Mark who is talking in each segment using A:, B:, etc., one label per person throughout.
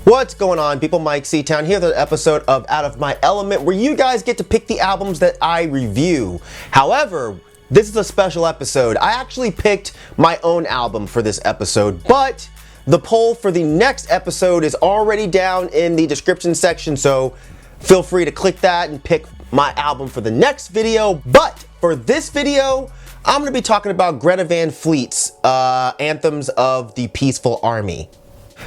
A: What's going on, people? Myke C-Town here with an episode of Out of My Element, where you guys get to pick the albums that I review. However, this is a special episode. I actually picked my own album for this episode, but the poll for the next episode is already down in the description section, so feel free to click that and pick my album for the next video. But for this video, I'm going to be talking about Greta Van Fleet's Anthems of the Peaceful Army.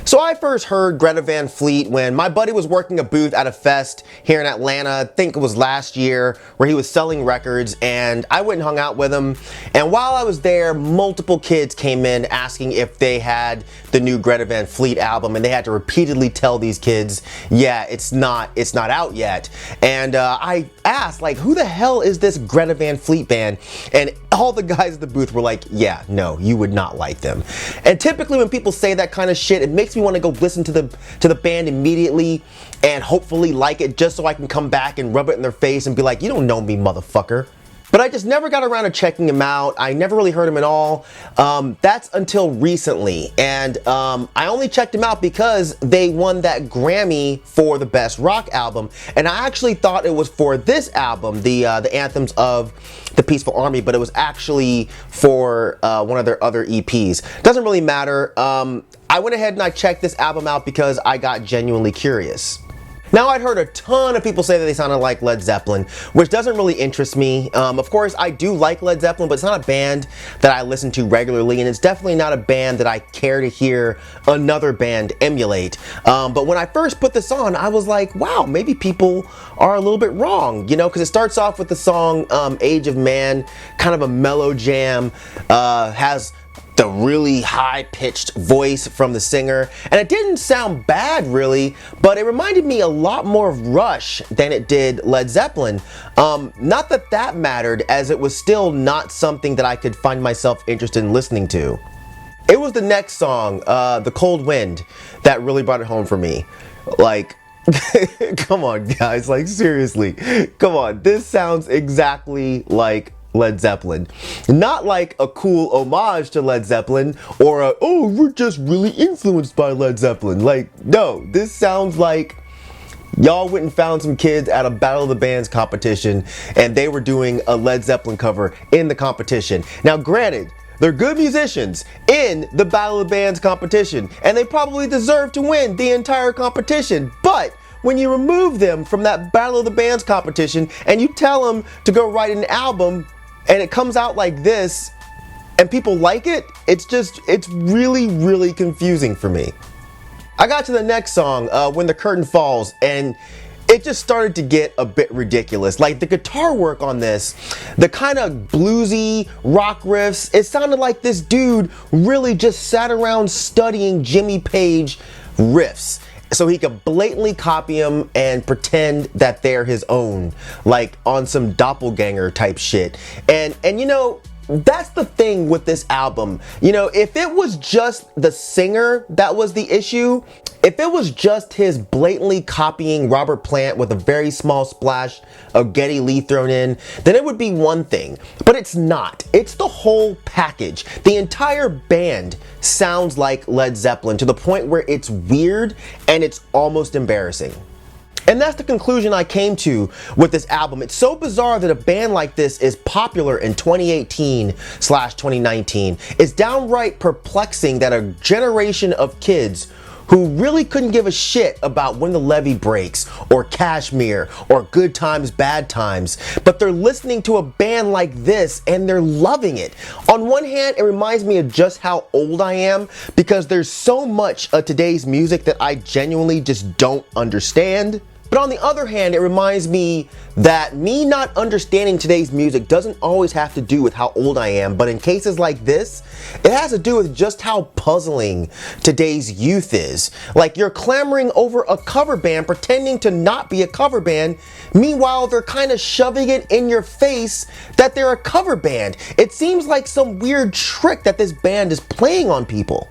A: So I first heard Greta Van Fleet when my buddy was working a booth at a fest here in Atlanta. I think it was last year, where he was selling records, and I went and hung out with him. And while I was there, multiple kids came in asking if they had the new Greta Van Fleet album, and they had to repeatedly tell these kids, yeah, it's not out yet. And I asked, like, who the hell is this Greta Van Fleet band? And all the guys at the booth were like, yeah, no, you would not like them. And typically when people say that kind of shit, it makes me want to go listen to the band immediately and hopefully like it, just so I can come back and rub it in their face and be like, you don't know me, motherfucker. But I just never got around to checking him out. I never really heard him at all. That's until recently. And I only checked him out because they won that Grammy for the best rock album. And I actually thought it was for this album, the Anthems of the Peaceful Army, but it was actually for one of their other EPs. Doesn't really matter. I went ahead and I checked this album out because I got genuinely curious. Now, I'd heard a ton of people say that they sounded like Led Zeppelin, which doesn't really interest me. Of course, I do like Led Zeppelin, but it's not a band that I listen to regularly, and it's definitely not a band that I care to hear another band emulate. But when I first put this on, I was like, wow, maybe people are a little bit wrong, you know, because it starts off with the song Age of Man, kind of a mellow jam, has the really high-pitched voice from the singer, and it didn't sound bad really, but it reminded me a lot more of Rush than it did Led Zeppelin. Not that that mattered, as it was still not something that I could find myself interested in listening to. It was the next song, The Cold Wind, that really brought it home for me. Like, come on guys, like seriously, come on, this sounds exactly like Led Zeppelin. Not like a cool homage to Led Zeppelin or a, oh, we're just really influenced by Led Zeppelin. Like, no, this sounds like y'all went and found some kids at a Battle of the Bands competition and they were doing a Led Zeppelin cover in the competition. Now, granted, they're good musicians in the Battle of the Bands competition, and they probably deserve to win the entire competition, but when you remove them from that Battle of the Bands competition and you tell them to go write an album and it comes out like this and people like it, it's really, really confusing for me. I got to the next song, When the Curtain Falls, and it just started to get a bit ridiculous. Like, the guitar work on this, the kind of bluesy rock riffs, it sounded like this dude really just sat around studying Jimmy Page riffs so he could blatantly copy them and pretend that they're his own, like on some doppelganger type shit. And you know, that's the thing with this album. You know, if it was just the singer that was the issue, if it was just his blatantly copying Robert Plant with a very small splash of Geddy Lee thrown in, then it would be one thing. But it's not. It's the whole package. The entire band sounds like Led Zeppelin to the point where it's weird and it's almost embarrassing. And that's the conclusion I came to with this album. It's so bizarre that a band like this is popular in 2018/2019. It's downright perplexing that a generation of kids who really couldn't give a shit about When the Levee Breaks or Kashmir or Good Times, Bad Times, but they're listening to a band like this and they're loving it. On one hand, it reminds me of just how old I am, because there's so much of today's music that I genuinely just don't understand. But on the other hand, it reminds me that me not understanding today's music doesn't always have to do with how old I am, but in cases like this, it has to do with just how puzzling today's youth is. Like, you're clamoring over a cover band pretending to not be a cover band, meanwhile they're kind of shoving it in your face that they're a cover band. It seems like some weird trick that this band is playing on people.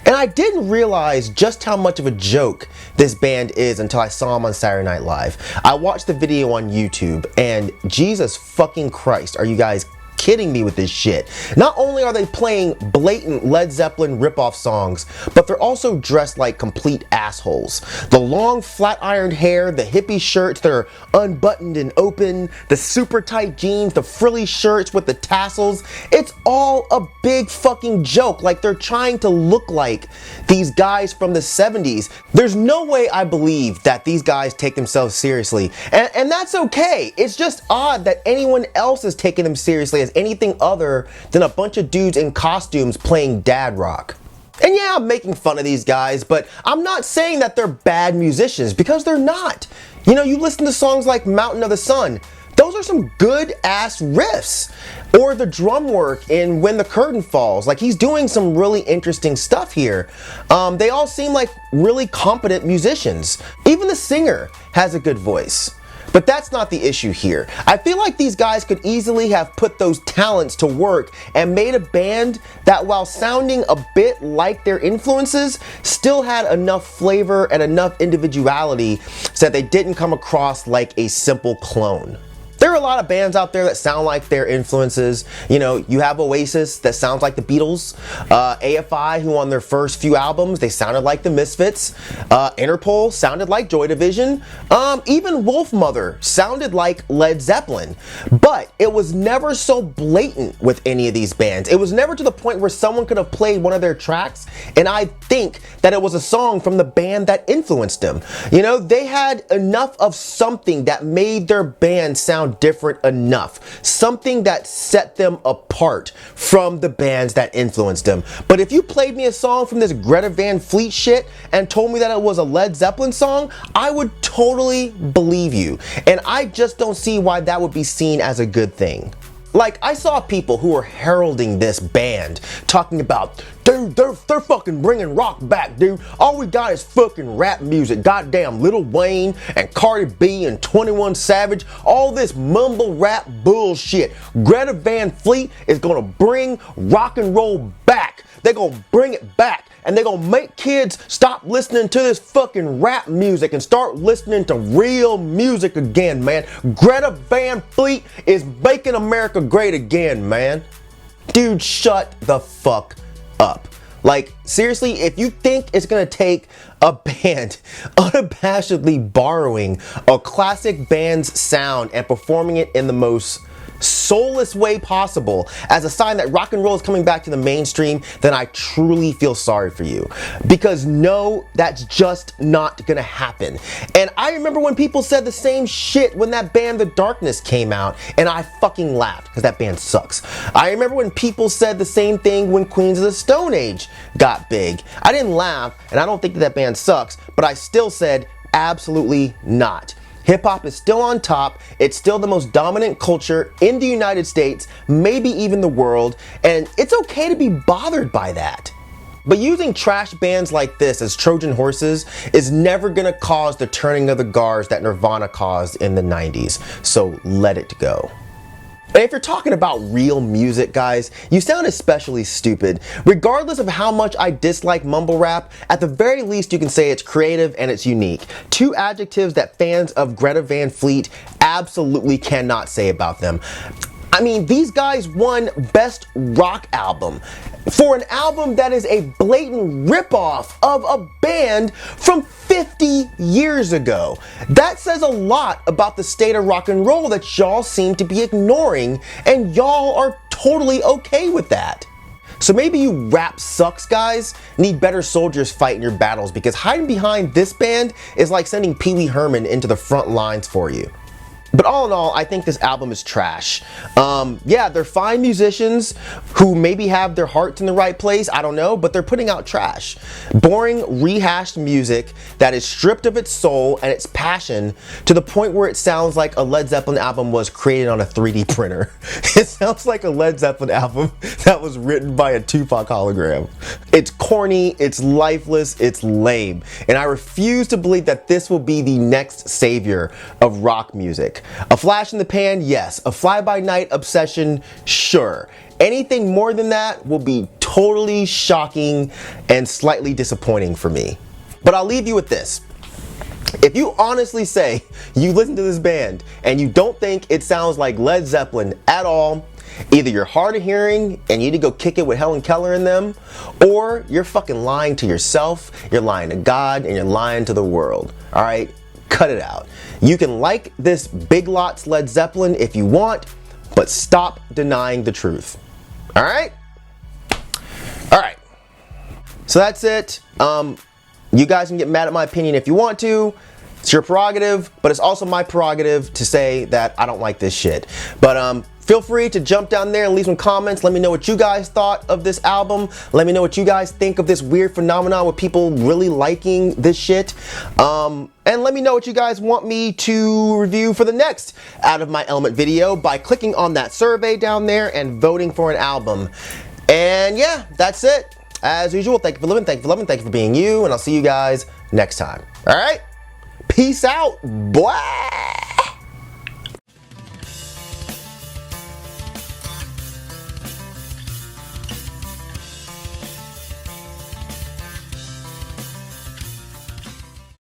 A: And I didn't realize just how much of a joke this band is until I saw them on Saturday Night Live. I watched the video on YouTube, and Jesus fucking Christ, are you guys kidding me with this shit? Not only are they playing blatant Led Zeppelin ripoff songs, but they're also dressed like complete assholes. The long flat ironed hair, the hippie shirts that are unbuttoned and open, the super tight jeans, the frilly shirts with the tassels, it's all a big fucking joke. Like they're trying to look like these guys from the 70s. There's no way I believe that these guys take themselves seriously, and that's okay. It's just odd that anyone else is taking them seriously as anything other than a bunch of dudes in costumes playing dad rock. And yeah, I'm making fun of these guys, but I'm not saying that they're bad musicians, because they're not. You know, you listen to songs like Mountain of the Sun, those are some good ass riffs. Or the drum work in When the Curtain Falls, like he's doing some really interesting stuff here. They all seem like really competent musicians. Even the singer has a good voice. But that's not the issue here. I feel like these guys could easily have put those talents to work and made a band that, while sounding a bit like their influences, still had enough flavor and enough individuality so that they didn't come across like a simple clone. There are a lot of bands out there that sound like their influences. You know, you have Oasis that sounds like the Beatles, AFI, who on their first few albums, they sounded like the Misfits, Interpol sounded like Joy Division, even Wolfmother sounded like Led Zeppelin. But it was never so blatant with any of these bands. It was never to the point where someone could have played one of their tracks and I think that it was a song from the band that influenced them. You know, they had enough of something that made their band sound different enough, something that set them apart from the bands that influenced them. But if you played me a song from this Greta Van Fleet shit and told me that it was a Led Zeppelin song, I would totally believe you. And I just don't see why that would be seen as a good thing. Like, I saw people who were heralding this band, talking about, dude, they're fucking bringing rock back, dude. All we got is fucking rap music. Goddamn Lil Wayne and Cardi B and 21 Savage, all this mumble rap bullshit. Greta Van Fleet is gonna bring rock and roll back. They're gonna bring it back. And they're gonna make kids stop listening to this fucking rap music and start listening to real music again, man. Greta Van Fleet is making America great again, man. Dude, shut the fuck up. Like, seriously, if you think it's gonna take a band unabashedly borrowing a classic band's sound and performing it in the most soulless way possible as a sign that rock and roll is coming back to the mainstream, then I truly feel sorry for you. Because no, that's just not gonna happen. And I remember when people said the same shit when that band The Darkness came out, and I fucking laughed because that band sucks. I remember when people said the same thing when Queens of the Stone Age got big. I didn't laugh, and I don't think that band sucks, but I still said absolutely not. Hip-hop is still on top, it's still the most dominant culture in the United States, maybe even the world, and it's okay to be bothered by that. But using trash bands like this as Trojan horses is never gonna cause the turning of the guards that Nirvana caused in the 90s, so let it go. And if you're talking about real music, guys, you sound especially stupid. Regardless of how much I dislike mumble rap, at the very least you can say it's creative and it's unique. Two adjectives that fans of Greta Van Fleet absolutely cannot say about them. I mean, these guys won Best Rock Album for an album that is a blatant ripoff of a band from 50 years ago. That says a lot about the state of rock and roll that y'all seem to be ignoring, and y'all are totally okay with that. So maybe you rap sucks guys need better soldiers fighting your battles, because hiding behind this band is like sending Pee Wee Herman into the front lines for you. But all in all, I think this album is trash. Yeah, they're fine musicians who maybe have their hearts in the right place, I don't know, but they're putting out trash. Boring, rehashed music that is stripped of its soul and its passion to the point where it sounds like a Led Zeppelin album was created on a 3D printer. It sounds like a Led Zeppelin album that was written by a Tupac hologram. It's corny, it's lifeless, it's lame, and I refuse to believe that this will be the next savior of rock music. A flash in the pan, yes. A fly-by-night obsession, sure. Anything more than that will be totally shocking and slightly disappointing for me. But I'll leave you with this. If you honestly say you listen to this band and you don't think it sounds like Led Zeppelin at all, either you're hard of hearing and you need to go kick it with Helen Keller in them, or you're fucking lying to yourself, you're lying to God, and you're lying to the world. All right? Cut it out. You can like this Big Lots Led Zeppelin if you want, but stop denying the truth. All right? All right. So that's it. You guys can get mad at my opinion if you want to. It's your prerogative, but it's also my prerogative to say that I don't like this shit. But feel free to jump down there and leave some comments. Let me know what you guys thought of this album. Let me know what you guys think of this weird phenomenon with people really liking this shit. And let me know what you guys want me to review for the next Out of My Element video by clicking on that survey down there and voting for an album. And yeah, that's it. As usual, thank you for living, thank you for loving, thank you for being you, and I'll see you guys next time. All right? Peace out, boy!